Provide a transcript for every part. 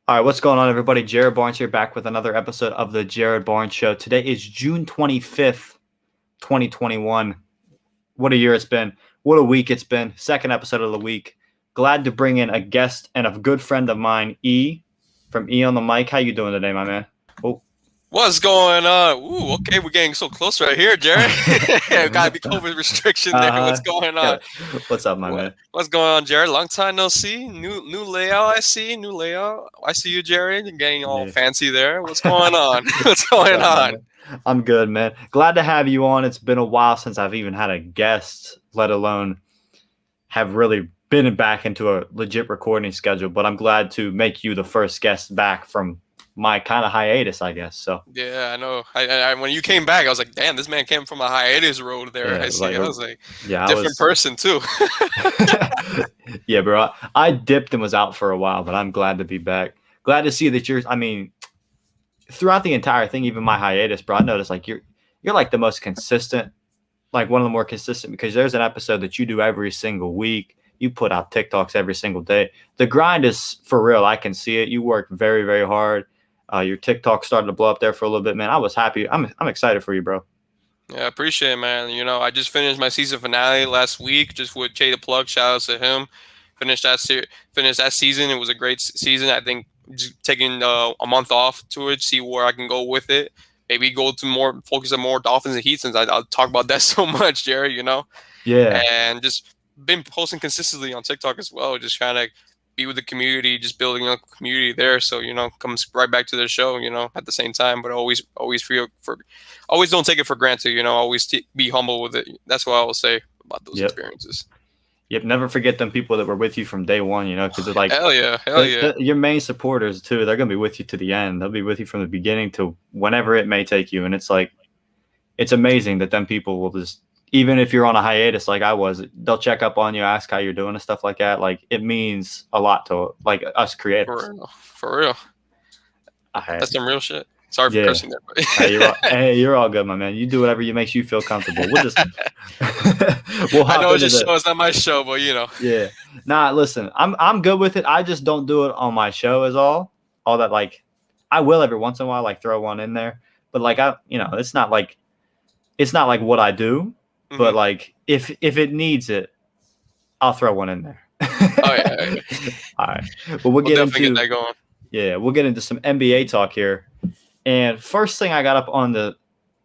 All right, what's going on, everybody? Jared Barnes here, back with another episode of the Jared Barnes Show. Today is June 25th, 2021. What a year it's been. What a week it's been. Second episode of the week. Glad to bring in a guest and a good friend of mine, E, from E on the mic. How you doing today, my man? Oh. What's going on? Ooh, okay, we're getting so close right here, Jared. Gotta be COVID restriction there. What's going on? Yeah. What's up, my man? What's going on, Jared? Long time no see. New layout. I see. New layout. I see you, Jared. You're getting all fancy there. What's going on? What's going on? I'm good, man. Glad to have you on. It's been a while since I've even had a guest, let alone have really been back into a legit recording schedule. But I'm glad to make you the first guest back from my kind of hiatus, I guess. So yeah, I know. I when you came back, I was like, damn, this man came from a hiatus road there. Yeah, I see. I was like, yeah, different person too. Yeah, bro. I dipped and was out for a while, but I'm glad to be back. Glad to see that throughout the entire thing, even my hiatus, bro, I noticed like you're like the most consistent, like one of the more consistent, because there's an episode that you do every single week. You put out TikToks every single day. The grind is for real. I can see it. You work very, very hard. Your TikTok started to blow up there for a little bit, man. I was happy. I'm excited for you, bro. Yeah, I appreciate it, man. You know, I just finished my season finale last week, just with Jay the Plug. Shout out to him. Finished that season. It was a great season. I think just taking a month off to it, see where I can go with it. Maybe go to focus on more Dolphins and Heat, since I'll talk about that so much, Jerry. You know. Yeah. And just been posting consistently on TikTok as well. Just trying to be with the community, just building a community there. So, you know, comes right back to the show, you know, at the same time, but always always don't take it for granted, you know, always be humble with it. That's what I will say about those experiences. Yep. Never forget them people that were with you from day one, you know, because they're like, hell yeah. Your main supporters too. They're going to be with you to the end. They'll be with you from the beginning to whenever it may take you. And it's like, it's amazing that them people will just, even if you're on a hiatus like I was, they'll check up on you, ask how you're doing and stuff like that. Like, it means a lot to like us creators. For real. That's some real shit. Sorry for cursing there. But hey, you're all good, my man. You do whatever makes you feel comfortable. We'll just I know it's your show. It's not my show, but you know. Yeah. Nah, listen, I'm good with it. I just don't do it on my show is all that. Like, I will every once in a while, like throw one in there, but like it's not like what I do. But like if it needs it, I'll throw one in there. Oh yeah. All right. Well, we'll get that going. Yeah, we'll get into some NBA talk here. And first thing I got up on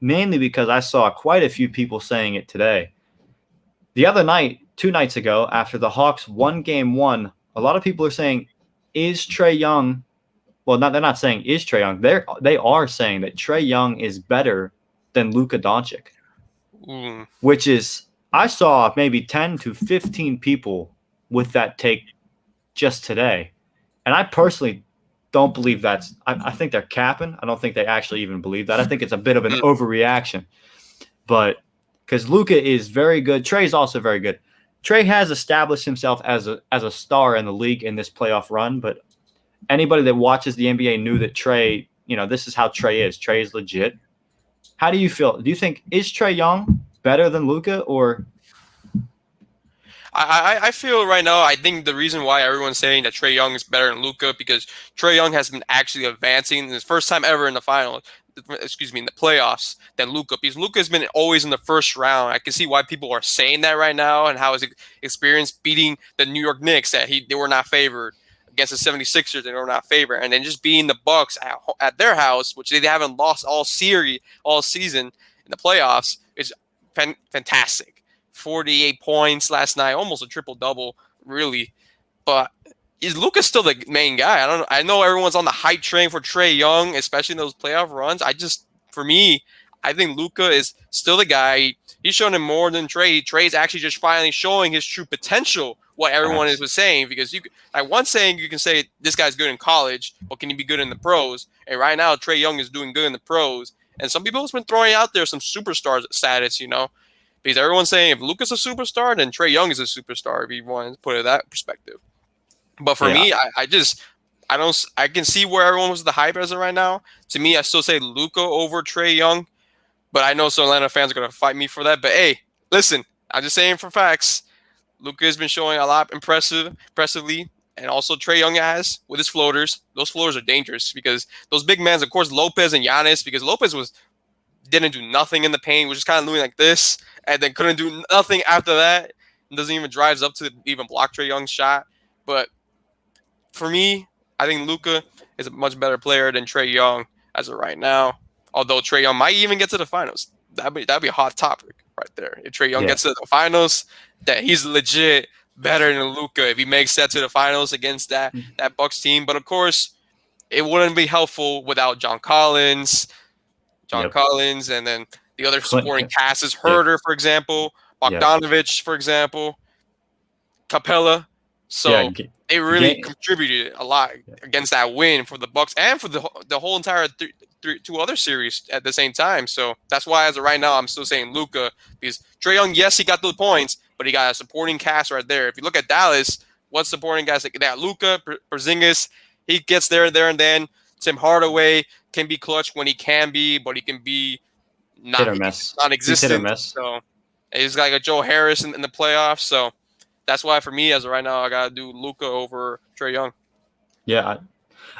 mainly because I saw quite a few people saying it today. The other night, 2 nights ago, after the Hawks won game 1, a lot of people are saying, is Trey Young? Well, they're not saying is Trey Young. They are saying that Trey Young is better than Luka Doncic. Which is, I saw maybe 10 to 15 people with that take just today. And I personally don't believe I think they're capping. I don't think they actually even believe that. I think it's a bit of an overreaction. But because Luka is very good, Trey's also very good. Trey has established himself as a star in the league in this playoff run. But anybody that watches the NBA knew that Trey, this is how Trey is. Trey is legit. How do you feel? Do you think, is Trey Young better than Luka, or? I feel right now, I think the reason why everyone's saying that Trey Young is better than Luka, because Trey Young has been actually advancing in his first time ever in the in the playoffs, than Luka, because Luka has been always in the first round. I can see why people are saying that right now, and how his experience beating the New York Knicks, that they were not favored. Against the 76ers, they were not favored. And then just being the Bucks at their house, which they haven't lost all season in the playoffs, is fantastic. 48 points last night, almost a triple-double, really. But is Luka still the main guy? I know everyone's on the hype train for Trey Young, especially in those playoff runs. For me, I think Luka is still the guy. He's shown him more than Trey. Trey's actually just finally showing his true potential, what everyone was saying. Because one saying, you can say this guy's good in college, but can he be good in the pros? And right now, Trey Young is doing good in the pros. And some people have been throwing out there some superstar status, because everyone's saying if Luka's a superstar, then Trey Young is a superstar, if you want to put it in that perspective. But for me, I can see where everyone was the hype as of right now. To me, I still say Luka over Trey Young. But I know some Atlanta fans are going to fight me for that. But hey, listen, I'm just saying for facts. Luka has been showing a lot impressively. and also Trey Young has with his floaters. Those floaters are dangerous because those big men, of course, Lopez and Giannis, because Lopez didn't do nothing in the paint, was just kind of doing like this, and then couldn't do nothing after that. And doesn't even drives up to even block Trey Young's shot. But for me, I think Luka is a much better player than Trey Young as of right now. Although Trey Young might even get to the finals. That'd be a hot topic right there. If Trey Young gets to the finals, that he's legit better than Luka if he makes that to the finals against that Bucks team. But of course, it wouldn't be helpful without John Collins, and then the other supporting cast is Herter, for example, Bogdanovich, for example, Capella. So they really contributed a lot against that win for the Bucks and for the whole entire two other series at the same time. So that's why, as of right now, I'm still saying Luka, because Trey Young, yes, he got the points, but he got a supporting cast right there. If you look at Dallas, what supporting guys like that? Luka, Porzingis, he gets there, and then Tim Hardaway can be clutch when he can be, but he can be non-existent. So he's like a Joe Harris in the playoffs. So that's why, for me, as of right now, I gotta do Luka over Trey Young. Yeah,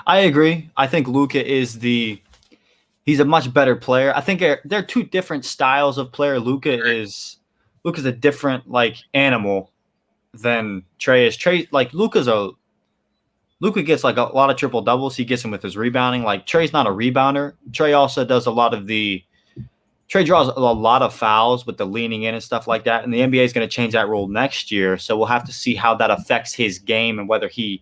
I agree. I think Luka he's a much better player. I think they're two different styles of player. Luka's a different animal than Trey is. Luka gets a lot of triple doubles. He gets them with his rebounding. Trey's not a rebounder. Trey also does Trey draws a lot of fouls with the leaning in and stuff like that. And the NBA is going to change that rule next year. So we'll have to see how that affects his game and whether he,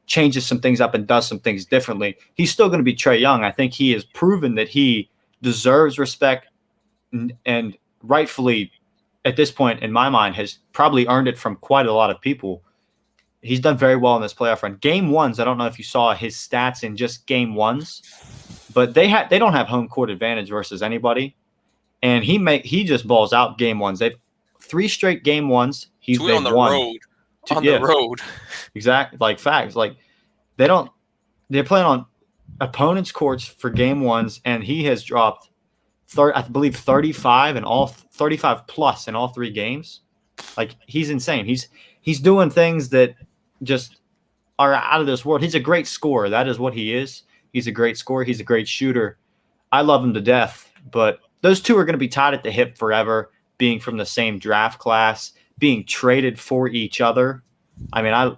changes some things up and does some things differently. He's still going to be Trey Young. I think he has proven that he deserves respect and rightfully, at this point, in my mind, has probably earned it from quite a lot of people. He's done very well in this playoff run. Game ones, I don't know if you saw his stats in just game ones, but they don't have home court advantage versus anybody. And he just balls out game ones. They've 3 straight game ones. They've won. The road. Exactly. Facts. They're playing on opponents' courts for game ones, and he has dropped, I believe, 35 plus in all 3 games. He's insane. He's doing things that just are out of this world. He's a great scorer. That is what he is. He's a great scorer. He's a great shooter. I love him to death, but those two are going to be tied at the hip forever, being from the same draft class, being traded for each other. I mean,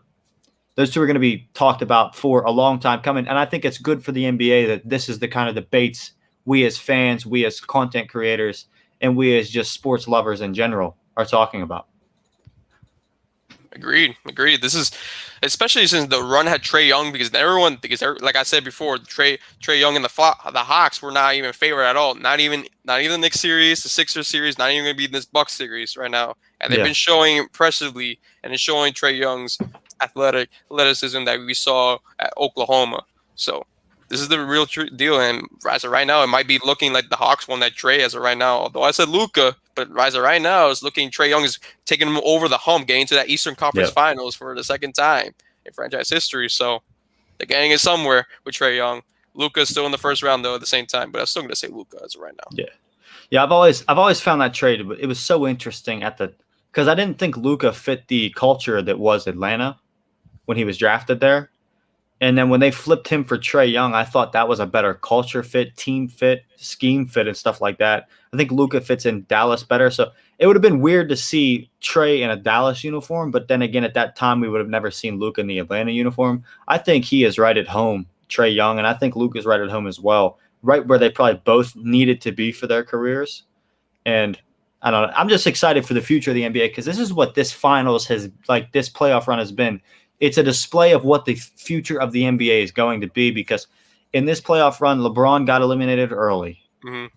those two are going to be talked about for a long time coming, and I think it's good for the NBA that this is the kind of debates we as fans, we as content creators, and we as just sports lovers in general are talking about. Agreed. This is especially since the run had Trey Young, because like I said before, Trey Young and the Hawks were not even favored at all. Not even the Knicks series, the Sixers series, not even going to be in this Bucks series right now. And they've been showing impressively, and it's showing Trey Young's athleticism that we saw at Oklahoma. So this is the real deal. And as of right now, it might be looking like the Hawks won that Trey as of right now. Although I said Luka, but as of right now, it's looking Trey Young is taking him over the hump, getting to that Eastern Conference Finals for the second time in franchise history. So they're getting it somewhere with Trey Young. Luka's still in the first round though at the same time, but I'm still going to say Luka as of right now. Yeah. I've always found that trade. It was so interesting because I didn't think Luka fit the culture that was Atlanta when he was drafted there. And then when they flipped him for Trey Young, I thought that was a better culture fit, team fit, scheme fit, and stuff like that. I think Luka fits in Dallas better. So it would have been weird to see Trey in a Dallas uniform. But then again, at that time, we would have never seen Luka in the Atlanta uniform. I think he is right at home, Trey Young, and I think Luka is right at home as well, right where they probably both needed to be for their careers. And I don't know. I'm just excited for the future of the NBA because this is what this finals this playoff run has been. It's a display of what the future of the NBA is going to be because in this playoff run, LeBron got eliminated early. Mm-hmm.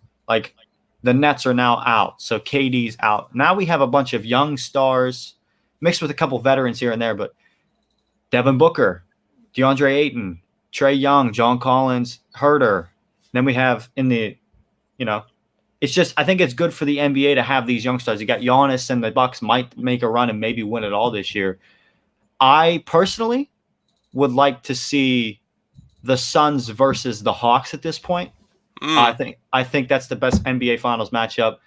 The Nets are now out, so KD's out. Now we have a bunch of young stars mixed with a couple veterans here and there, but Devin Booker, DeAndre Ayton, Trey Young, John Collins, Herter. Then we have it's just I think it's good for the NBA to have these young stars. You got Giannis, and the Bucks might make a run and maybe win it all this year. I personally would like to see the Suns versus the Hawks at this point. I think that's the best NBA Finals matchup.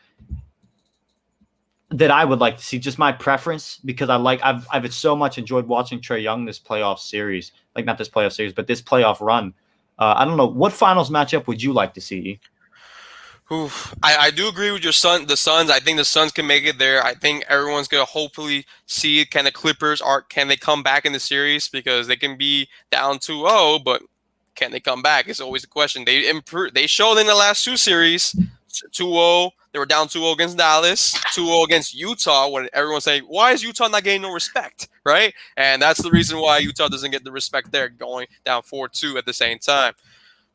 that I would like to see, just my preference, because I've so much enjoyed watching Trey Young this playoff series, like not this playoff series, but this playoff run. I don't know, what finals matchup would you like to see? Oof. I do agree with the Suns. I think the Suns can make it there. I think everyone's gonna hopefully see can the Clippers can they come back in the series because they can be down 2-0, but can they come back? It's always a question. They improved. They showed in the last two series 2-0. They were down 2-0 against Dallas, 2-0 against Utah. When everyone's saying, "Why is Utah not getting no respect?" Right, and that's the reason why Utah doesn't get the respect there, going down 4-2 at the same time.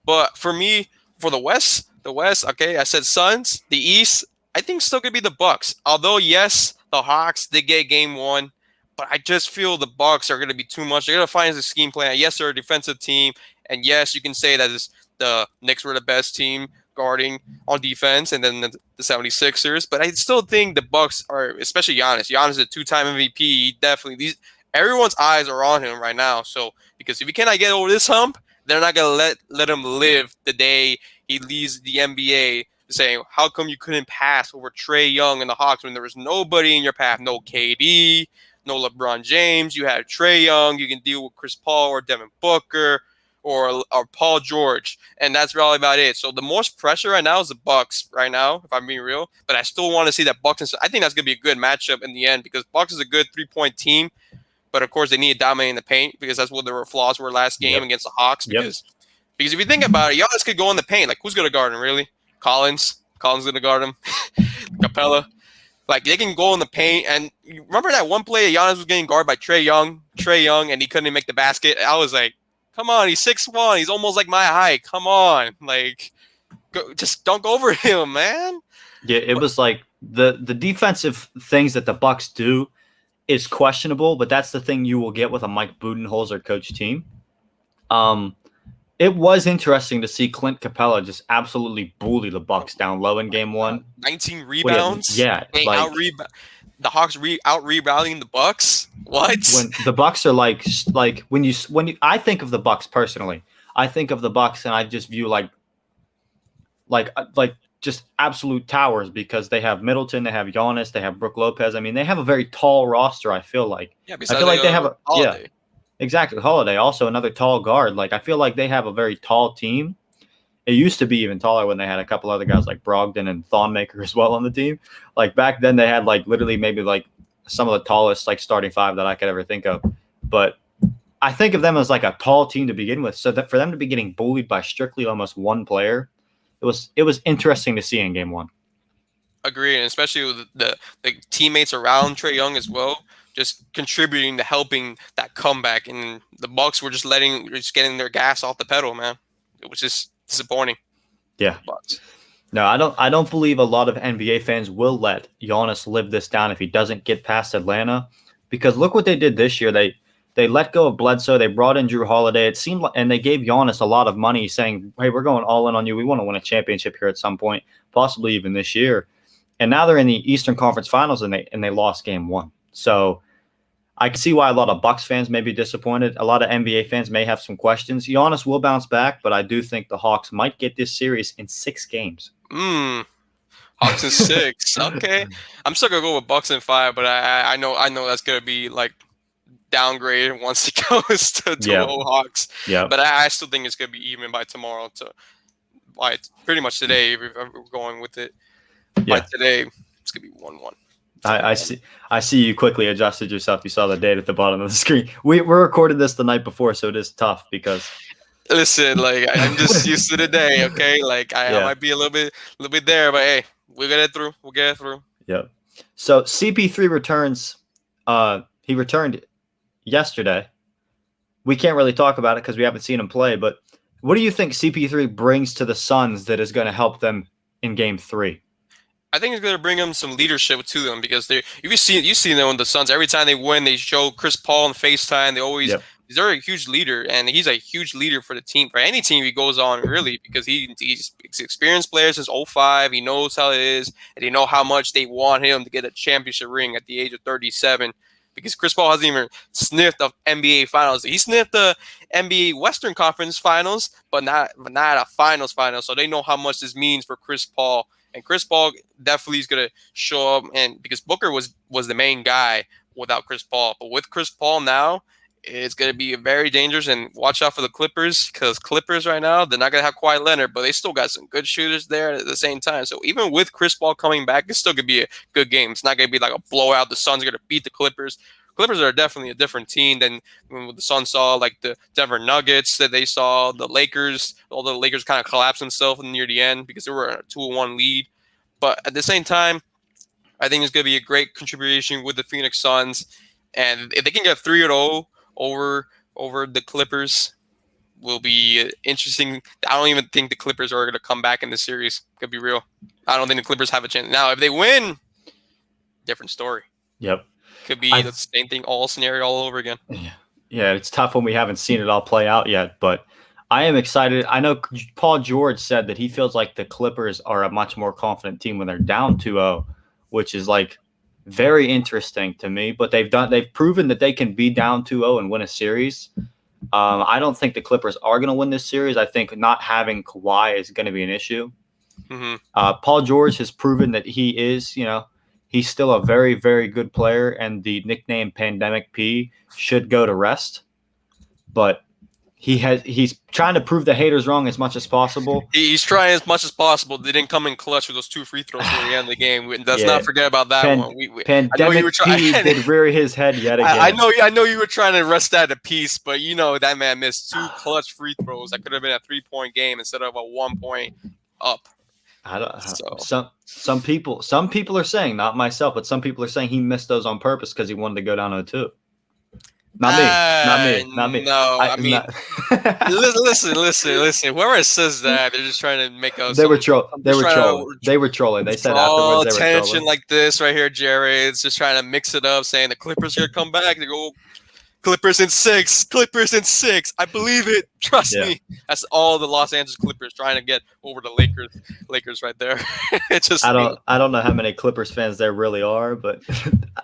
But for me, for the West, okay, I said Suns. The East, I think still could be the Bucks. Although yes, the Hawks did get game one, but I just feel the Bucks are going to be too much. They're going to find a scheme plan. Yes, they're a defensive team, and yes, you can say that the Knicks were the best team guarding on defense, and then the 76ers. But I still think the Bucks are, especially Giannis. Giannis is a two-time MVP. Definitely, everyone's eyes are on him right now. So because if he cannot get over this hump, they're not gonna let him live the day he leaves the NBA, saying, "How come you couldn't pass over Trey Young and the Hawks when there was nobody in your path? No KD, no LeBron James. You had Trey Young. You can deal with Chris Paul or Devin Booker or Paul George, and that's really about it." So the most pressure right now is the Bucks right now, if I'm being real. But I still want to see that Bucks. I think that's gonna be a good matchup in the end because Bucks is a good 3-point team. But of course, they need to dominate in the paint because that's what their flaws were last game against the Hawks. Because if you think about it, Giannis could go in the paint. Like, who's going to guard him, really? Collins going to guard him. Capella. Like, they can go in the paint. And you remember that one play Giannis was getting guarded by Trey Young, and he couldn't make the basket? I was like, come on, he's 6'1". He's almost like my height. Come on. Like, just dunk over him, man. Yeah, it was like the defensive things that the Bucks do is questionable, but that's the thing you will get with a Mike Budenholzer coach team. It was interesting to see Clint Capella just absolutely bully the Bucks down low in game one. 19 rebounds. Yeah, like the Hawks out rebounding the Bucks. What? When the Bucks are like when you I think of the Bucks personally, I think of the Bucks and I just view like just absolute towers because they have Middleton, they have Giannis, they have Brook Lopez. I mean, they have a very tall roster. I feel like. Yeah, I feel like they have Holiday. Yeah, exactly. Holiday, also another tall guard. Like I feel like they have a very tall team. It used to be even taller when they had a couple other guys like Brogdon and Thonmaker as well on the team. Like back then, they had like literally maybe like some of the tallest like starting five that I could ever think of. But I think of them as like a tall team to begin with. So that for them to be getting bullied by strictly almost one player. It was interesting to see in game one. Agreed, and especially with the teammates around Trey Young as well, just contributing to helping that comeback. And the Bucks were just getting their gas off the pedal, man. It was just disappointing. Yeah. No, I don't believe a lot of NBA fans will let Giannis live this down if he doesn't get past Atlanta, because look what they did this year. They let go of Bledsoe. They brought in Drew Holiday. It seemed like, and they gave Giannis a lot of money saying, hey, we're going all in on you. We want to win a championship here at some point, possibly even this year. And now they're in the Eastern Conference Finals and they lost game one. So I can see why a lot of Bucks fans may be disappointed. A lot of NBA fans may have some questions. Giannis will bounce back, but I do think the Hawks might get this series in 6 games. Hawks in 6. Okay. I'm still going to go with Bucks in 5, but I know that's going to be like downgrade once it goes to Hawks. Yeah. But I still think it's going to be even by tomorrow. By pretty much today, if we're going with it. By today, it's going to be 1-1. I see you quickly adjusted yourself. You saw the date at the bottom of the screen. We're recording this the night before, so it is tough because. Listen, like I'm just used to the day. Okay, like I might be a little bit there, but hey, we'll get it through. We'll get it through. Yeah. So CP3 returns. He returned yesterday. We can't really talk about it because we haven't seen him play. But what do you think CP3 brings to the Suns that is going to help them in Game 3? I think it's going to bring them some leadership to them because you've seen them on the Suns. Every time they win, they show Chris Paul on FaceTime. They always they're a huge leader, and he's a huge leader for the team, for any team he goes on, really, because he's experienced player since 2005. He knows how it is, and they know how much they want him to get a championship ring at the age of 37. Because Chris Paul hasn't even sniffed the NBA Finals. He sniffed the NBA Western Conference Finals, but not a Finals. So they know how much this means for Chris Paul. And Chris Paul definitely is going to show up, and because Booker was the main guy without Chris Paul. But with Chris Paul now, it's going to be very dangerous. And watch out for the Clippers, because Clippers right now, they're not going to have Kawhi Leonard, but they still got some good shooters there at the same time. So even with Chris Paul coming back, it's still going to be a good game. It's not going to be like a blowout. The Suns are going to beat the Clippers. Clippers are definitely a different team than when the Suns saw like the Denver Nuggets that they saw, the Lakers. Although the Lakers kind of collapsed themselves near the end because they were a 2-1 lead. But at the same time, I think it's going to be a great contribution with the Phoenix Suns. And if they can get 3-0 over the Clippers, will be interesting. I don't even think the Clippers are going to come back in the series. Could be real. I don't think the Clippers have a chance. Now, if they win, different story. Yep. Could be the same thing, all scenario all over again. Yeah, it's tough when we haven't seen it all play out yet, but I am excited. I know Paul George said that he feels like the Clippers are a much more confident team when they're down 2-0, which is like very interesting to me. But they've proven that they can be down 2-0 and win a series. I don't think the Clippers are going to win this series. I think not having Kawhi is going to be an issue. Mm-hmm. Paul George has proven that he is, he's still a very, very good player, and the nickname Pandemic P should go to rest. But he's trying to prove the haters wrong as much as possible. He's trying as much as possible. They didn't come in clutch with those 2 free throws at the end of the game. Let's not forget about that one. Pandemic P did rear his head yet again. I know you were trying to rest that a piece, but that man missed 2 clutch free throws. That could have been a 3-point game instead of a 1-point up. I don't. Some people are saying, not myself, but some people are saying he missed those on purpose because he wanted to go down 0-2. Not me. No, I mean, listen. Whoever says that, they're just trying to make us. They were trolling. They were trolling. They said afterwards they were attention trolling. like this right here, Jerry. It's just trying to mix it up, saying the Clippers are gonna come back. They go, Clippers in 6. Clippers in 6. I believe it. Trust me. That's all the Los Angeles Clippers trying to get over the Lakers right there. It's just I don't know how many Clippers fans there really are, but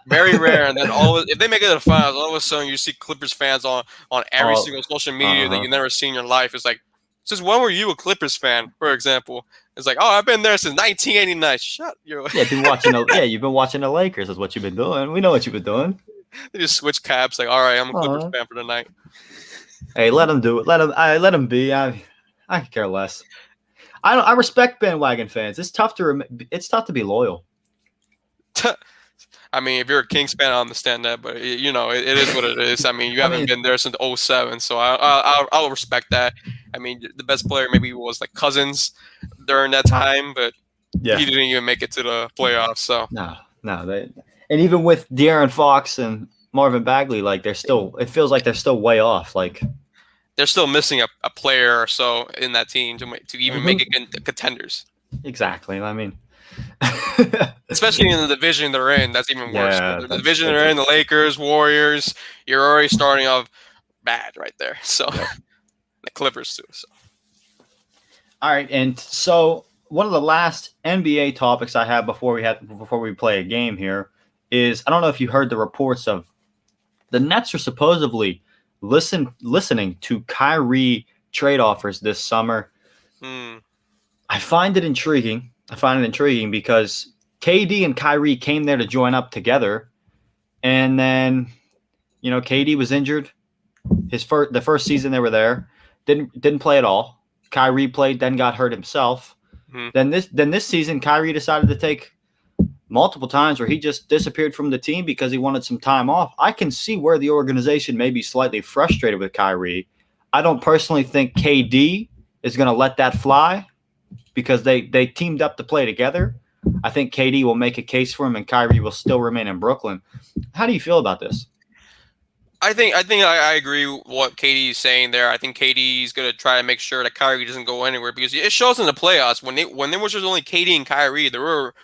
very rare. And then if they make it to the finals, all of a sudden you see Clippers fans on every single social media that you've never seen in your life. It's like, since when were you a Clippers fan, for example? It's like, oh, I've been there since 1989. Shut your. Yeah, you've been watching the Lakers. Is what you've been doing. We know what you've been doing. They just switch caps. Like, all right, I'm a Clippers fan for the night. Hey, let them do it. Let them be. I care less. I respect bandwagon fans. It's tough to be loyal. I mean, if you're a Kings fan, I understand that, but it is what it is. I mean, you haven't been there since 2007, so I'll respect that. I mean, the best player maybe was like Cousins during that time, but he didn't even make it to the playoffs. So no, and even with De'Aaron Fox and Marvin Bagley, like it feels like they're still way off. Like they're still missing a player or so in that team to even make it contenders. Exactly. I mean, especially in the division they're in, that's even worse. The division they're in, the Lakers, Warriors, you're already starting off bad right there. So the Clippers too. So. All right, and so one of the last NBA topics I have before we play a game here is, I don't know if you heard the reports of the Nets are supposedly listening to Kyrie trade offers this summer. I find it intriguing. Because KD and Kyrie came there to join up together, and then KD was injured. The first season they were there, didn't play at all. Kyrie played, then got hurt himself. Then this season, Kyrie decided to take multiple times where he just disappeared from the team because he wanted some time off. I can see where the organization may be slightly frustrated with Kyrie. I don't personally think KD is going to let that fly because they teamed up to play together. I think KD will make a case for him and Kyrie will still remain in Brooklyn. How do you feel about this? I think I agree with what KD is saying there. I think KD is going to try to make sure that Kyrie doesn't go anywhere because it shows in the playoffs when there was just only KD and Kyrie, they were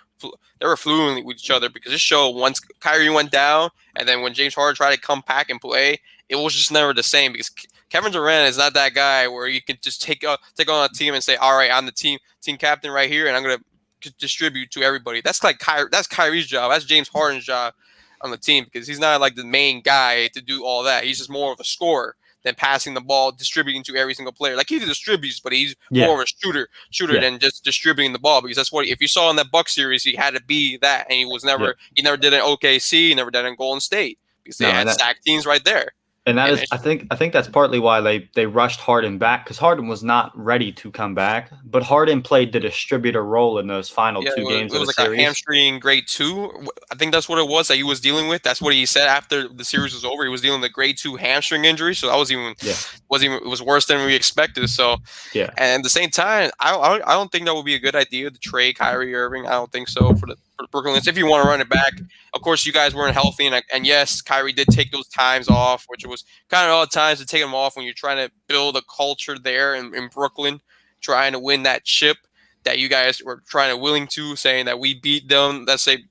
fluent with each other because it showed once Kyrie went down and then when James Harden tried to come back and play, it was just never the same because Kevin Durant is not that guy where you can just take on a team and say, all right, I'm the team captain right here and I'm going to distribute to everybody. That's Kyrie's job. That's James Harden's job on the team because he's not like the main guy to do all that. He's just more of a scorer. than passing the ball, distributing to every single player. Like he distributes, but he's Yeah. more of a shooter Yeah. than just distributing the ball, because that's what if you saw in that Bucks series, he had to be that, and he never did it in OKC, he never did it in Golden State because they No, had stacked teams right there. and that And is, I think that's partly why they rushed Harden back, because Harden was not ready to come back. But Harden played the distributor role in those final yeah, two games it of the was like a series. hamstring grade 2. I think that's what it was that he was dealing with. That's what he said after the series was over. He was dealing with a grade 2 hamstring injury. So that was it was worse than we expected. So Yeah. and at the same time, I don't think that would be a good idea to trade Kyrie Irving. I don't think so for the Brooklyn Nets. If you want to run it back, of course, you guys weren't healthy, and yes, Kyrie did take those times off, which was kind of odd times to take them off when you're trying to build a culture there in Brooklyn, trying to win that chip that you guys were willing to, saying that we beat them. Let's say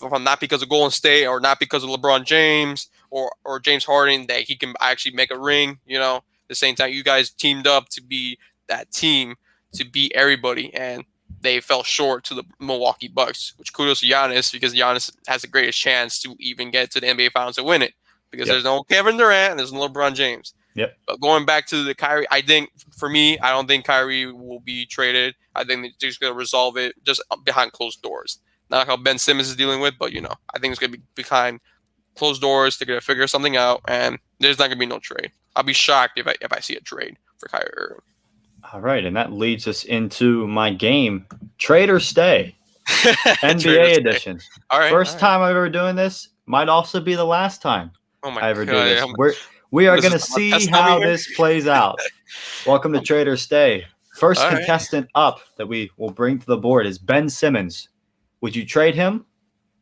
not because of Golden State or not because of LeBron James or James Harden, that he can actually make a ring. At the same time, you guys teamed up to be that team to beat everybody, and they fell short to the Milwaukee Bucks, which kudos to Giannis, because Giannis has the greatest chance to even get to the NBA Finals and win it, because there's no Kevin Durant and there's no LeBron James. Yep. But going back to the Kyrie, I think for me, I don't think Kyrie will be traded. I think they're just going to resolve it just behind closed doors. Not like how Ben Simmons is dealing with, but I think it's going to be behind closed doors. They're going to figure something out, and there's not going to be no trade. I'll be shocked if I see a trade for Kyrie Irving. All right, and that leads us into my game, Trade or Stay, NBA edition. All right, First time I'm ever doing this, might also be the last time I ever do this. We are going to see how this plays out. Welcome to Trade or Stay. First contestant up that we will bring to the board is Ben Simmons. Would you trade him,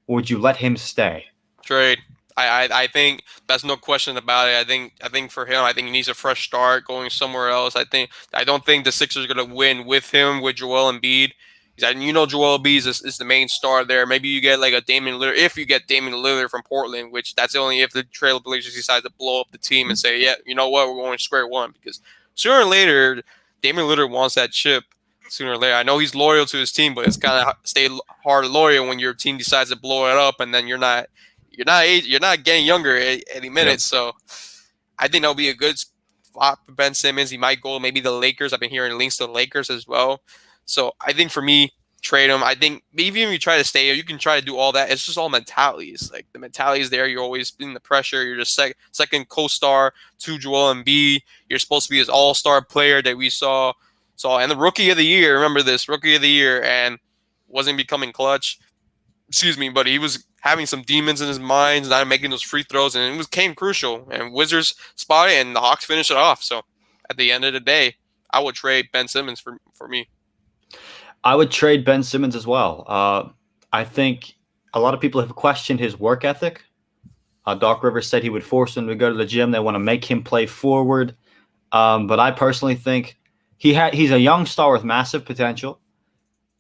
or would you let him stay? Trade. I think that's no question about it. I think for him, I think he needs a fresh start going somewhere else. I don't think the Sixers are going to win with him, with Joel Embiid. Joel Embiid is the main star there. Maybe you get like a Damian Lillard, if you get Damian Lillard from Portland, which that's only if the Trailblazers decide to blow up the team and say, yeah, you know what, we're going to square one. Because sooner or later, Damian Lillard wants that chip. Sooner or later, I know he's loyal to his team, but it's kind of stay hard loyal when your team decides to blow it up, and then you're not getting younger any minute. Yep. So I think that'll be a good spot for Ben Simmons. He might go maybe the Lakers. I've been hearing links to the Lakers as well. So I think for me, trade him. I think even if you try to stay, you can try to do all that. It's just all mentalities. Like the mentality is there. You're always in the pressure. You're just second co-star to Joel Embiid. You're supposed to be this all-star player that we saw, and the Rookie of the Year. Remember this, Rookie of the Year, and wasn't becoming clutch. But he was having some demons in his mind, not making those free throws, and it came crucial. And Wizards spot it, and the Hawks finished it off. So at the end of the day, I would trade Ben Simmons for me. I would trade Ben Simmons as well. I think a lot of people have questioned his work ethic. Doc Rivers said he would force him to go to the gym. They want to make him play forward. But I personally think he's a young star with massive potential.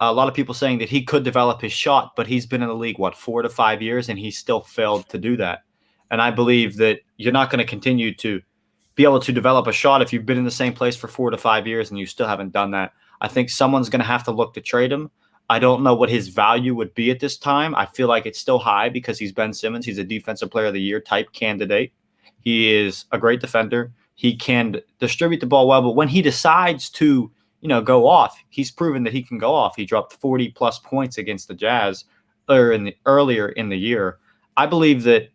A lot of people saying that he could develop his shot, but he's been in the league, 4 to 5 years, and he's still failed to do that. And I believe that you're not going to continue to be able to develop a shot if you've been in the same place for 4 to 5 years and you still haven't done that. I think someone's going to have to look to trade him. I don't know what his value would be at this time. I feel like it's still high because he's Ben Simmons. He's a Defensive Player of the Year type candidate. He is a great defender. He can distribute the ball well, but when he decides to go off, he's proven that he can go off. He dropped 40-plus points against the Jazz earlier in the year. I believe that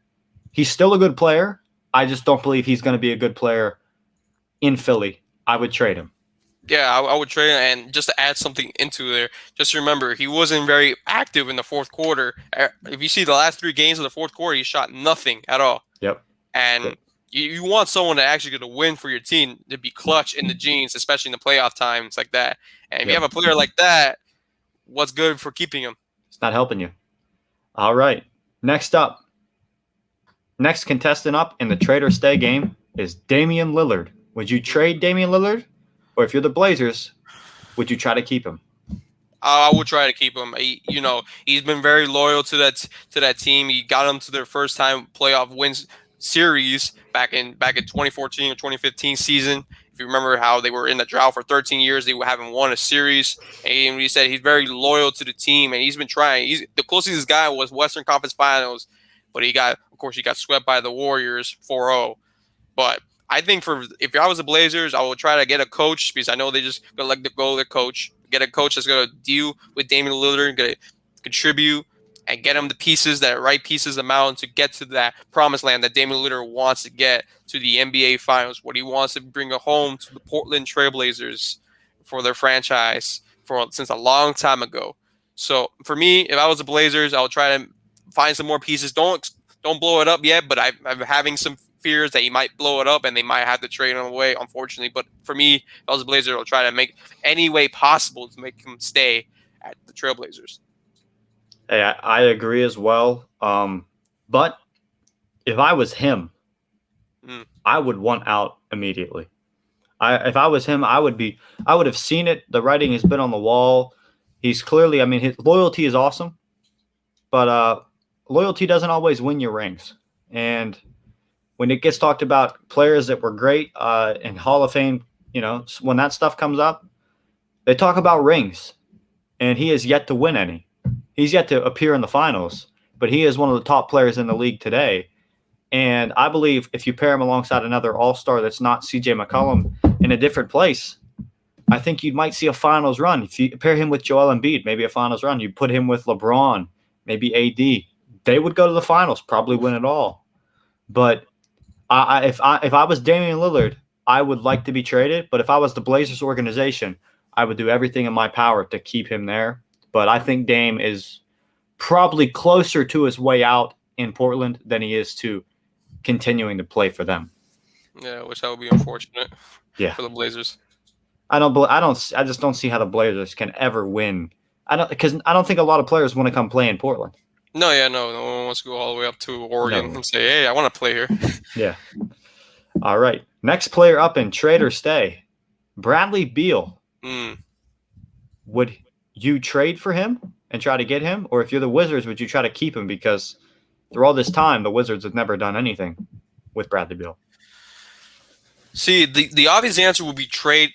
he's still a good player. I just don't believe he's going to be a good player in Philly. I would trade him. Yeah, I would trade him. And just to add something into there, just remember, he wasn't very active in the fourth quarter. If you see the last 3 games of the fourth quarter, he shot nothing at all. Yep. And you want someone to actually get a win for your team, to be clutch in the jeans, especially in the playoff times like that. And if you have a player like that, what's good for keeping him? It's not helping you. All right. Next contestant up in the trade or stay game is Damian Lillard. Would you trade Damian Lillard? Or if you're the Blazers, would you try to keep him? I would try to keep him. He's been very loyal to that team. He got them to their first time playoff wins series back in 2014 or 2015 season. If you remember how they were in the drought for 13 years, they haven't won a series. And he said he's very loyal to the team, and he's been trying. The closest this guy was Western Conference Finals, but he got swept by the Warriors 4-0. But I think if I was the Blazers, I would try to get a coach because I know they just gonna let go their coach. Get a coach that's gonna deal with Damian Lillard, gonna contribute, and get him the pieces, that right pieces amount to get to that promised land that Damian Lillard wants to get to the NBA Finals. What he wants to bring home to the Portland Trailblazers for their franchise since a long time ago. So for me, if I was the Blazers, I would try to find some more pieces. Don't blow it up yet, but I'm having some fears that he might blow it up and they might have to trade him away, unfortunately. But for me, if I was a Blazer, I'll try to make any way possible to make him stay at the Trailblazers. Hey, I agree as well. But if I was him, I would want out immediately. If I was him, I would have seen it. The writing has been on the wall. He's clearly, I mean, his loyalty is awesome, but loyalty doesn't always win you rings. And when it gets talked about players that were great in Hall of Fame, when that stuff comes up, they talk about rings, and he has yet to win any. He's yet to appear in the finals, but he is one of the top players in the league today. And I believe if you pair him alongside another all-star that's not C.J. McCollum in a different place, I think you might see a finals run. If you pair him with Joel Embiid, maybe a finals run. You put him with LeBron, maybe AD. They would go to the finals, probably win it all. But if I was Damian Lillard, I would like to be traded. But if I was the Blazers organization, I would do everything in my power to keep him there. But I think Dame is probably closer to his way out in Portland than he is to continuing to play for them. Yeah, which that would be unfortunate. Yeah, for the Blazers. I just don't see how the Blazers can ever win. Because I don't think a lot of players want to come play in Portland. No one wants to go all the way up to Oregon and say, "Hey, I want to play here." Yeah. All right. Next player up in trade or stay, Bradley Beal. Would you trade for him and try to get him, or if you're the Wizards, would you try to keep him? Because through all this time, the Wizards have never done anything with Bradley Beal. See, the obvious answer would be trade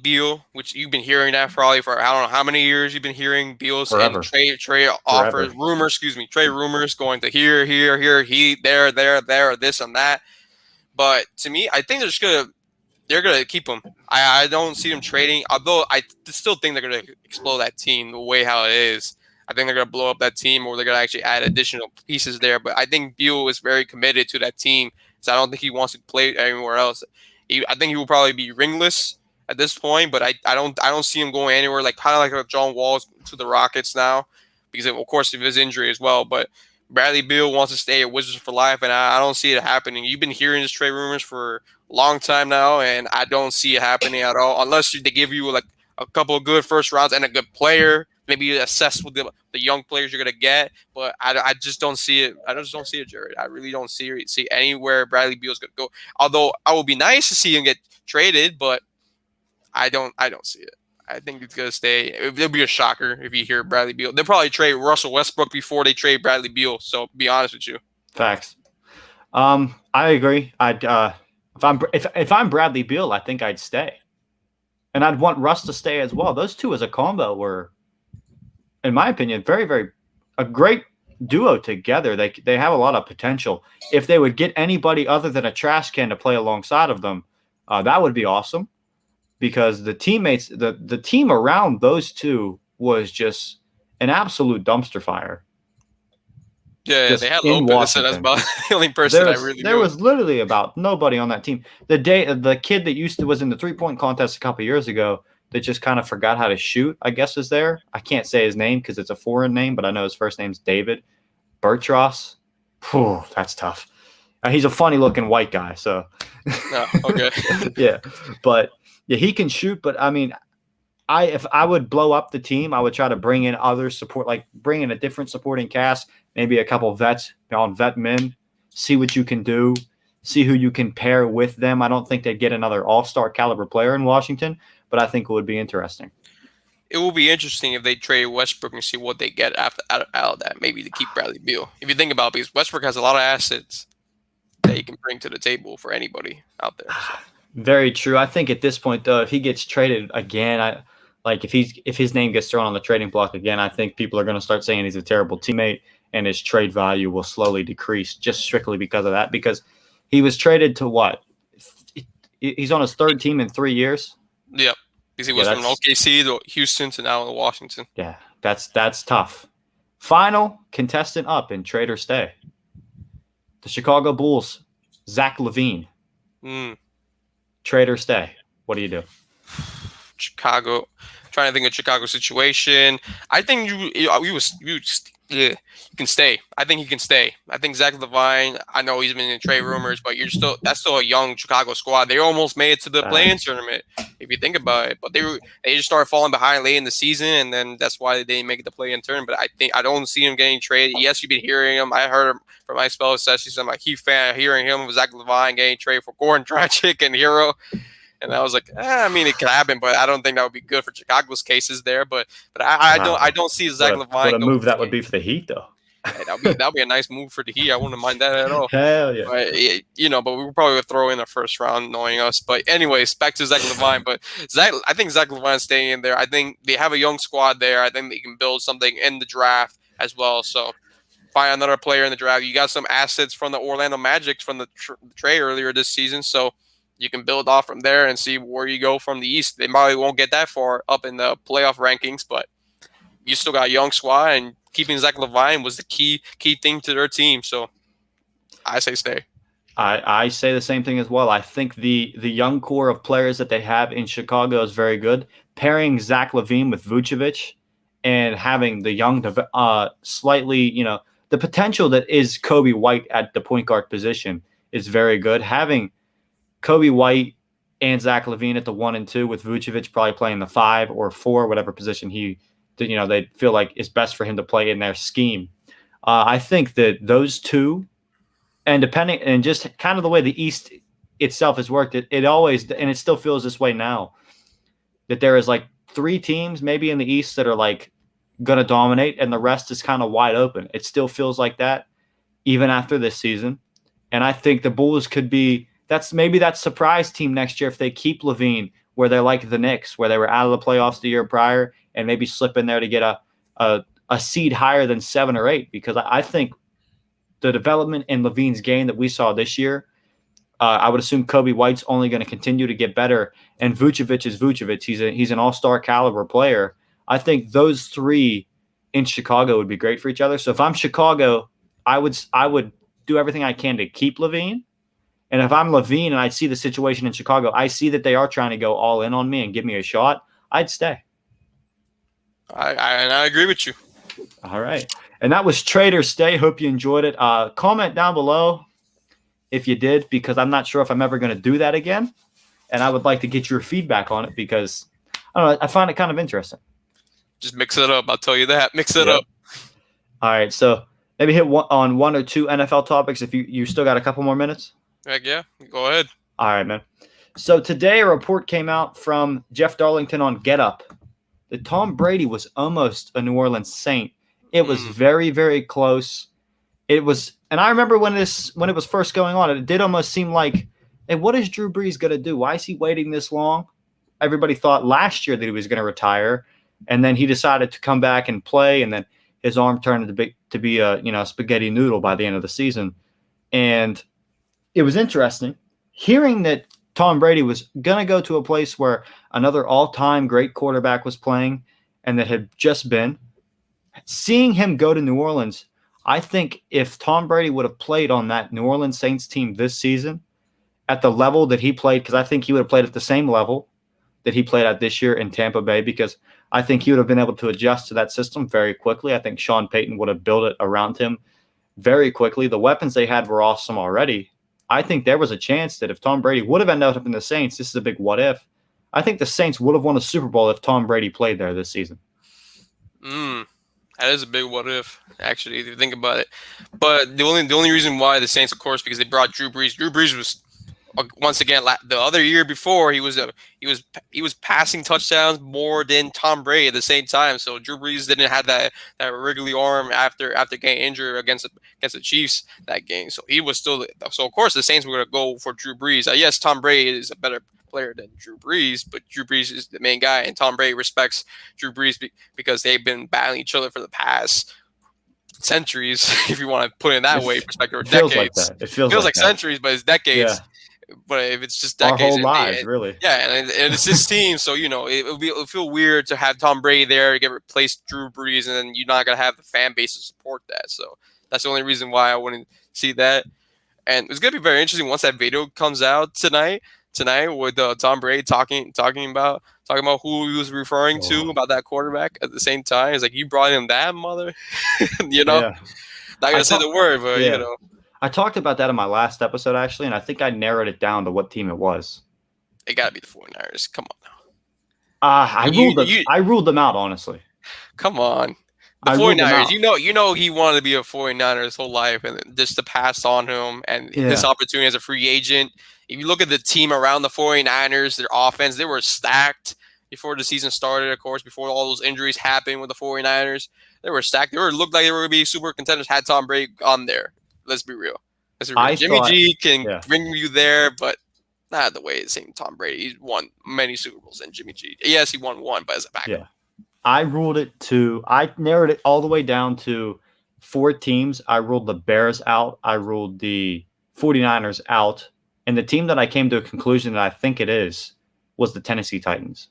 Beal, which you've been hearing that probably for I don't know how many years you've been hearing Beal's and trade offers, trade rumors going to here, there, this and that. But to me, I think they're gonna keep him. I don't see them trading, although I still think they're gonna explode that team the way how it is. I think they're gonna blow up that team, or they're gonna actually add additional pieces there. But I think Beal is very committed to that team. So I don't think he wants to play anywhere else. I think he will probably be ringless at this point, but I don't see him going anywhere. Like kind of like John Wall's to the Rockets now, because of course of his injury as well. But Bradley Beal wants to stay at Wizards for life, and I don't see it happening. You've been hearing this trade rumors for a long time now, and I don't see it happening at all unless they give you like a couple of good first rounds and a good player. Maybe you assess with the young players you're gonna get, but I just don't see it. I just don't see it, Jared. I really don't see anywhere Bradley Beal's gonna go. Although I would be nice to see him get traded, but I don't see it. I think it's gonna stay. It'll be a shocker if you hear Bradley Beal. They'll probably trade Russell Westbrook before they trade Bradley Beal. So be honest with you. Facts. I agree. If I'm Bradley Beal, I think I'd stay, and I'd want Russ to stay as well. Those two as a combo were, in my opinion, very, very a great duo together. They have a lot of potential. If they would get anybody other than a trash can to play alongside of them, that would be awesome. Because the teammates, the team around those two was just an absolute dumpster fire. Yeah, they had Lopez. That's about the only person There was literally about nobody on that team. The kid that was in the 3-point contest a couple years ago that just kind of forgot how to shoot, I guess, is there. I can't say his name because it's a foreign name, but I know his first name's David Bertros. Whew, that's tough. He's a funny-looking white guy, so. Okay. Yeah, but yeah, he can shoot. But I mean, if I would blow up the team, I would try to bring in other support, like bring in a different supporting cast, maybe a couple vets on vet men, see what you can do, see who you can pair with them. I don't think they'd get another all-star caliber player in Washington, but I think it would be interesting. It will be interesting if they trade Westbrook and see what they get out of that, maybe to keep Bradley Beal. If you think about it, because Westbrook has a lot of assets that he can bring to the table for anybody out there. So. Very true. I think at this point, though, if he gets traded again, if his name gets thrown on the trading block again, I think people are going to start saying he's a terrible teammate, and his trade value will slowly decrease just strictly because of that. Because he was traded to what, He's on his third team in 3 years. Yep. Because he Yeah, was from OKC to Houston to now in Washington. Yeah, that's tough. Final contestant up in trade or stay. The Chicago Bulls, Zach LaVine. Trade or stay. What do you do? Chicago. Trying to think of Chicago situation. I think you can stay. I think he can stay. I think Zach LaVine. I know he's been in trade rumors, but that's still a young Chicago squad. They almost made it to the play-in tournament if you think about it, but they just started falling behind late in the season, and then that's why they didn't make it the play-in tournament. But I don't see him getting traded. Yes, you've been hearing him. I heard him from my spell sessions. I'm a huge fan of hearing him with Zach LaVine getting traded for Goran Dragic and Hero. And I was like, I mean, it could happen, but I don't think that would be good for Chicago's cases there. But I don't see Zach LaVine. What a move that would be for the Heat, though. That'd be a nice move for the Heat. I wouldn't mind that at all. Hell yeah. But but we would probably throw in a first round knowing us. But anyways, back to Zach LaVine. But I think Zach LaVine's staying in there. I think they have a young squad there. I think they can build something in the draft as well. So find another player in the draft. You got some assets from the Orlando Magic from the trade earlier this season. So you can build off from there and see where you go from the East. They probably won't get that far up in the playoff rankings, but you still got a young squad, and keeping Zach LaVine was the key thing to their team. So I say stay. I say the same thing as well. I think the young core of players that they have in Chicago is very good. Pairing Zach LaVine with Vucevic and having the young, slightly, the potential that is Kobe White at the point guard position is very good. Having Kobe White and Zach LaVine at the 1 and 2 with Vucevic probably playing the 5 or 4, whatever position they feel like is best for him to play in their scheme. I think that those two, and just kind of the way the East itself has worked, it always, and it still feels this way now, that there is like 3 teams maybe in the East that are like going to dominate, and the rest is kind of wide open. It still feels like that even after this season. And I think the Bulls could be, that's maybe that surprise team next year if they keep LaVine, where they're like the Knicks, where they were out of the playoffs the year prior and maybe slip in there to get a seed higher than 7 or 8. Because I think the development in LaVine's game that we saw this year, I would assume Kobe White's only going to continue to get better, and Vucevic is Vucevic. He's an all-star caliber player. I think those 3 in Chicago would be great for each other. So if I'm Chicago, I would do everything I can to keep LaVine. And if I'm LaVine and I see the situation in Chicago, I see that they are trying to go all in on me and give me a shot, I'd stay. I agree with you. All right. And that was Trade or Stay. Hope you enjoyed it. Comment down below if you did, because I'm not sure if I'm ever going to do that again. And I would like to get your feedback on it because, I don't know, I find it kind of interesting. Just mix it up. I'll tell you that. Mix it up. All right. So maybe hit on 1 or 2 NFL topics if you still got a couple more minutes. Heck yeah. Go ahead. All right, man. So today a report came out from Jeff Darlington on Get Up that Tom Brady was almost a New Orleans Saint. It was very, very close. It was, and I remember when it was first going on, it did almost seem like, hey, what is Drew Brees going to do? Why is he waiting this long? Everybody thought last year that he was going to retire, and then he decided to come back and play, and then his arm turned to be a spaghetti noodle by the end of the season. And it was interesting hearing that Tom Brady was going to go to a place where another all-time great quarterback was playing and that had just been. Seeing him go to New Orleans, I think if Tom Brady would have played on that New Orleans Saints team this season at the level that he played, because I think he would have played at the same level that he played at this year in Tampa Bay, because I think he would have been able to adjust to that system very quickly. I think Sean Payton would have built it around him very quickly. The weapons they had were awesome already. I think there was a chance that if Tom Brady would have ended up in the Saints, this is a big what if, I think the Saints would have won a Super Bowl if Tom Brady played there this season. That is a big what if, actually, if you think about it. But the only reason why the Saints, of course, because they brought Drew Brees. Drew Brees was, once again, the other year before, he was passing touchdowns more than Tom Brady at the same time. So Drew Brees didn't have that wriggly arm after getting injured against the Chiefs that game. So he was still. So of course the Saints were going to go for Drew Brees. Yes, Tom Brady is a better player than Drew Brees, but Drew Brees is the main guy, and Tom Brady respects Drew Brees because they've been battling each other for the past centuries, if you want to put it in that way, perspective, or decades. Like that. It feels like centuries, but it's decades. But if it's just Our decades, whole lives, really. yeah, and it's his team, so it'll feel weird to have Tom Brady there to get replaced Drew Brees, and then you're not gonna have the fan base to support that. So that's the only reason why I wouldn't see that. And it's gonna be very interesting once that video comes out tonight with Tom Brady talking about who he was referring to about that quarterback at the same time. It's like, you brought him that mother, Yeah. Not gonna say the word, but yeah. I talked about that in my last episode, actually, and I think I narrowed it down to what team it was. It got to be the 49ers. Come on now. I ruled them out, honestly. Come on. The 49ers, you know he wanted to be a 49er his whole life, and just to pass on him and this opportunity as a free agent. If you look at the team around the 49ers, their offense, they were stacked before the season started, of course, before all those injuries happened with the 49ers. They were stacked. Looked like they were going to be super contenders had Tom Brady on there. Let's be real. Jimmy G can bring you there, but not the way it seemed Tom Brady. He's won many Super Bowls than Jimmy G. Yes, he won one, but as a backup. Yeah. I narrowed it all the way down to 4 teams. I ruled the Bears out. I ruled the 49ers out. And the team that I came to a conclusion that I think it was the Tennessee Titans.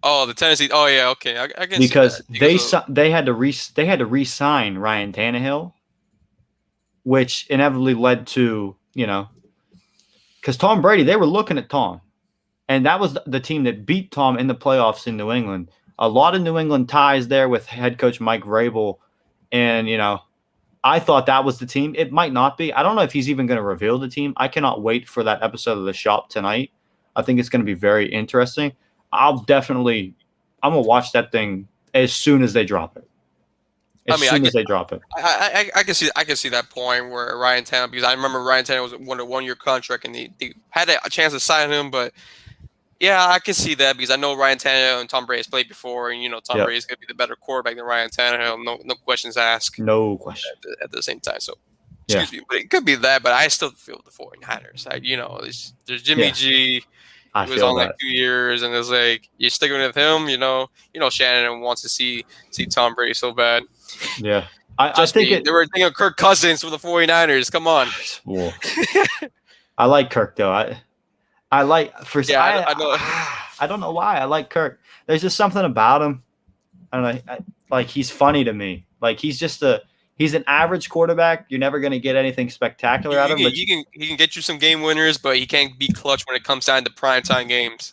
Oh, the Tennessee. Oh, yeah. Okay. I can because they had to re-sign Ryan Tannehill, which inevitably led to, because Tom Brady, they were looking at Tom. And that was the team that beat Tom in the playoffs in New England. A lot of New England ties there with head coach Mike Vrabel. And, I thought that was the team. It might not be. I don't know if he's even going to reveal the team. I cannot wait for that episode of The Shop tonight. I think it's going to be very interesting. I'm going to watch that thing as soon as they drop it. I can see that point where Ryan Tannehill, because I remember Ryan Tannehill was on a 1-year contract and they had a chance to sign him, but yeah, I can see that because I know Ryan Tannehill and Tom Brady has played before, and Tom Brady is going to be the better quarterback than Ryan Tannehill. No questions asked. No question. At the same time, so excuse me, but it could be that. But I still feel the 49ers. There's Jimmy G. He was on 2 years, and it's like you're sticking with him. Shannon wants to see Tom Brady so bad. Yeah, I think they were thinking of Kirk Cousins for the 49ers. Come on. I like Kirk though. I know. I don't know why I like Kirk. There's just something about him. I don't know. Like he's funny to me. Like he's an average quarterback. You're never going to get anything spectacular out of him. He can get you some game winners, but he can't be clutch when it comes down to primetime games.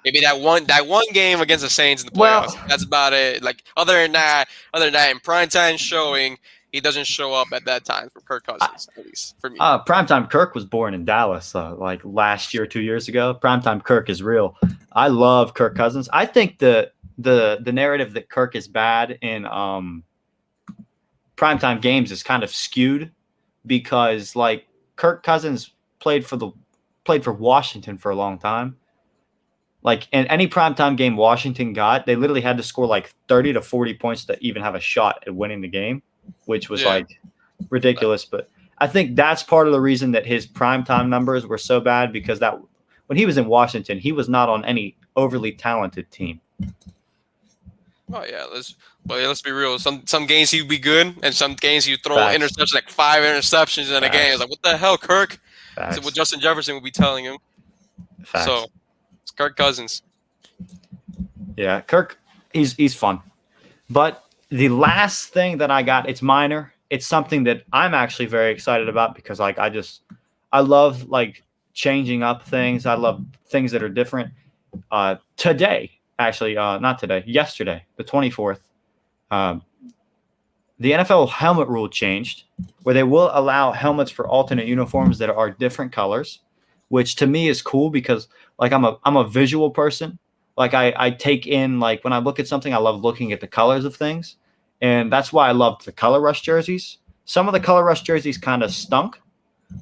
Maybe that one game against the Saints in the playoffs. That's about it. Like other than that, in primetime showing, he doesn't show up at that time for Kirk Cousins, at least for me. Primetime Kirk was born in Dallas, like last year, 2 years ago. Primetime Kirk is real. I love Kirk Cousins. I think the narrative that Kirk is bad in primetime games is kind of skewed because like Kirk Cousins played for Washington for a long time. Like in any primetime game Washington got, they literally had to score like 30 to 40 points to even have a shot at winning the game, which was like ridiculous. But I think that's part of the reason that his primetime numbers were so bad because that when he was in Washington, he was not on any overly talented team. Oh yeah, let's be real. Some games he'd be good, and some games he'd throw interceptions, like 5 interceptions in a game. It's like, what the hell, Kirk? So what Justin Jefferson would be telling him. So it's Kirk Cousins. Yeah, Kirk, he's fun. But the last thing that I got, it's minor. It's something that I'm actually very excited about because like I love like changing up things. I love things that are different. Yesterday, the 24th, the NFL helmet rule changed where they will allow helmets for alternate uniforms that are different colors, which to me is cool because like I'm a visual person. Like I take in, like when I look at something, I love looking at the colors of things. And that's why I loved the color rush jerseys. Some of the color rush jerseys kind of stunk.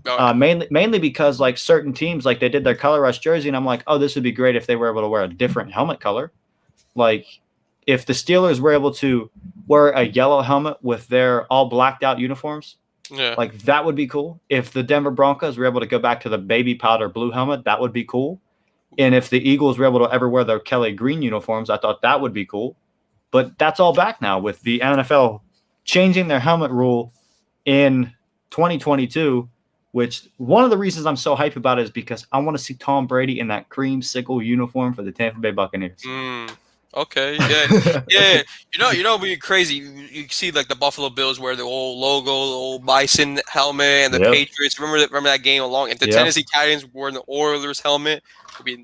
Mainly because like certain teams, like they did their color rush jersey and I'm like, oh, this would be great if they were able to wear a different helmet color. Like if the Steelers were able to wear a yellow helmet with their all blacked out uniforms, like that would be cool. If the Denver Broncos were able to go back to the baby powder blue helmet, that would be cool. And if the Eagles were able to ever wear their Kelly green uniforms, I thought that would be cool. But that's all back now with the NFL changing their helmet rule in 2022. which one of the reasons I'm so hyped about it is because I want to see Tom Brady in that creamsicle uniform for the Tampa Bay Buccaneers. Okay, yeah, yeah. It'd be crazy. You see like the Buffalo Bills wear the old logo, the old Bison helmet, and the Yep. Patriots. Remember that game along, and the Yep. Tennessee Titans wearing the Oilers helmet.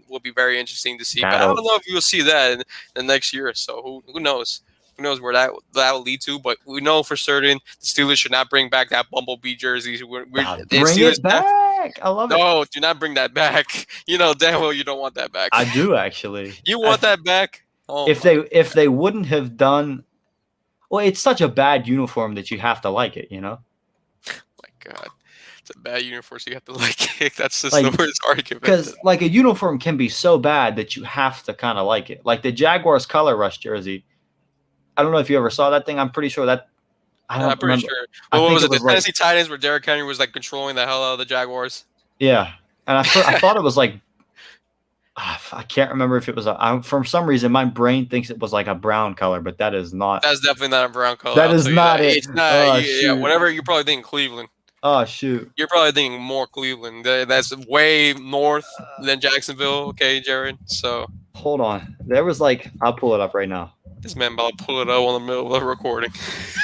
Will be very interesting to see. But I don't know if you'll see that in the next year or so. Who knows? Who knows where that will lead to? But we know for certain the Steelers should not bring back that bumblebee jersey. Bring it back. I love it. No, do not bring that back. You know damn well you don't want that back. I do actually. You want that back? Oh, if they wouldn't have done, well, it's such a bad uniform that you have to like it, you know. My God, it's a bad uniform, so you have to like it. That's just the worst argument. Because like a uniform can be so bad that you have to kind of like it. Like the Jaguars color rush jersey. I don't know if you ever saw that thing. I'm pretty sure that. I'm pretty sure. Well, what was it? The Tennessee Titans where Derrick Henry was like controlling the hell out of the Jaguars. Yeah, and I thought it was like. I can't remember if it was for some reason my brain thinks it was like a brown color, but that is not. That's definitely not a brown color. That is not it. It's not. Yeah, whatever. You're probably thinking Cleveland. Oh shoot! You're probably thinking more Cleveland. That's way north than Jacksonville. Okay, Jared. So hold on. There was like I'll pull it up right now. This man about to pull it up on the middle of the recording.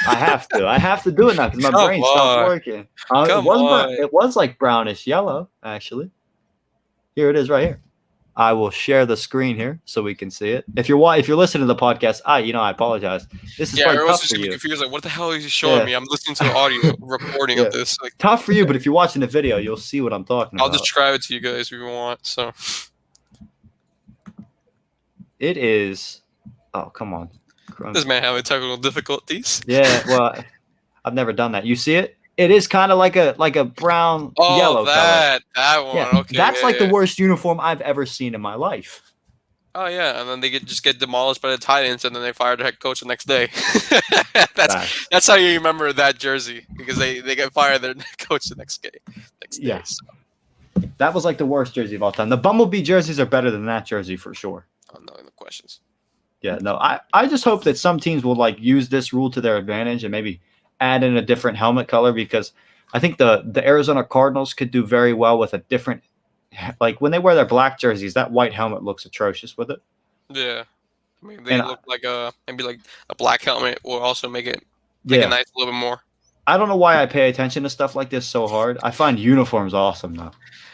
I have to do it now because my brain stopped working. It was like brownish yellow actually. Here it is right here. I will share the screen here so we can see it. If you're listening to the podcast, I apologize. This is probably tough for you. Confused, like, what the hell is he showing me? I'm listening to the audio recording of this. Like, tough for you, but if you're watching the video, you'll see what I'm talking about. I'll describe it to you guys if you want. So it is. Oh, come on. This man having technical difficulties. Yeah, well, I've never done that. You see it? It is kind of like a brown yellow color. That one. Yeah, okay, that's the worst uniform I've ever seen in my life. Oh yeah, and then they just get demolished by the Titans, and then they fire the head coach the next day. That's how you remember that jersey because they get fired their coach the next day. Yeah, so. That was like the worst jersey of all time. The Bumblebee jerseys are better than that jersey for sure. Oh no, no questions. Yeah, no, I just hope that some teams will like use this rule to their advantage and maybe add in a different helmet color because I think the Arizona Cardinals could do very well with a different, like when they wear their black jerseys, that white helmet looks atrocious with it. Yeah, I mean they look like maybe like a black helmet will also make it nice a little bit more. I don't know why I pay attention to stuff like this so hard. I find uniforms awesome though.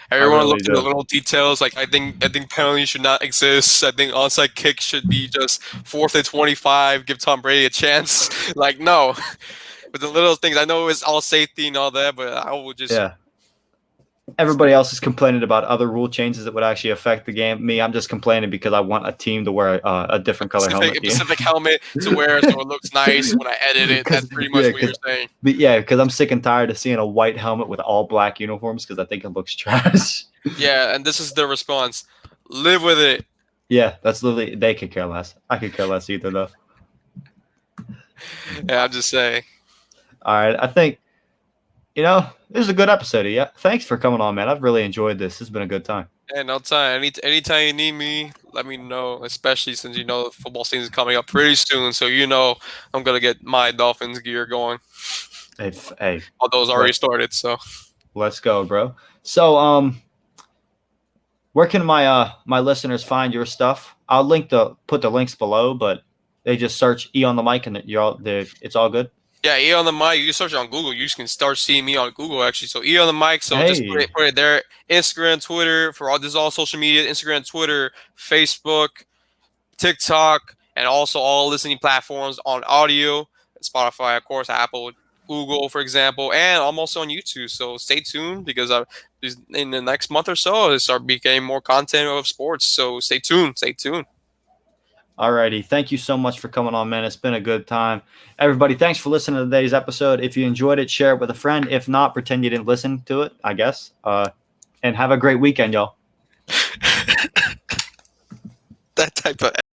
Everyone looked at the little details. Like I think penalties should not exist. I think onside kicks should be just 4th and 25. Give Tom Brady a chance. Like no. With the little things, I know it's all safety and all that, but I would just Everybody else is complaining about other rule changes that would actually affect the game. Me, I'm just complaining because I want a team to wear a different color helmet. A specific helmet to wear so it looks nice when I edit it. That's pretty much what you're saying. But yeah, because I'm sick and tired of seeing a white helmet with all black uniforms because I think it looks trash. Yeah, and this is the response. Live with it. Yeah, that's literally. They could care less. I could care less either, though. Yeah, I'm just saying. All right, I think, this is a good episode. Yeah, thanks for coming on, man. I've really enjoyed this. It's been a good time. Yeah, no time. Anytime you need me, let me know, especially since the football season is coming up pretty soon. So I'm going to get my Dolphins gear going. Hey. Although it's already started, so. Let's go, bro. So, where can my listeners find your stuff? I'll put the links below, but they just search E on the mic and it's all good. Yeah, E on the mic. You can search it on Google. You can start seeing me on Google, actually. So E on the mic. So just put it there. Instagram, Twitter, this is all social media. Instagram, Twitter, Facebook, TikTok, and also all listening platforms on audio. Spotify, of course, Apple, Google, for example, and I'm also on YouTube. So stay tuned because in the next month or so, I'll start becoming more content of sports. So stay tuned. Stay tuned. Alrighty. Thank you so much for coming on, man. It's been a good time. Everybody, thanks for listening to today's episode. If you enjoyed it, share it with a friend. If not, pretend you didn't listen to it, I guess. And have a great weekend, y'all. That type of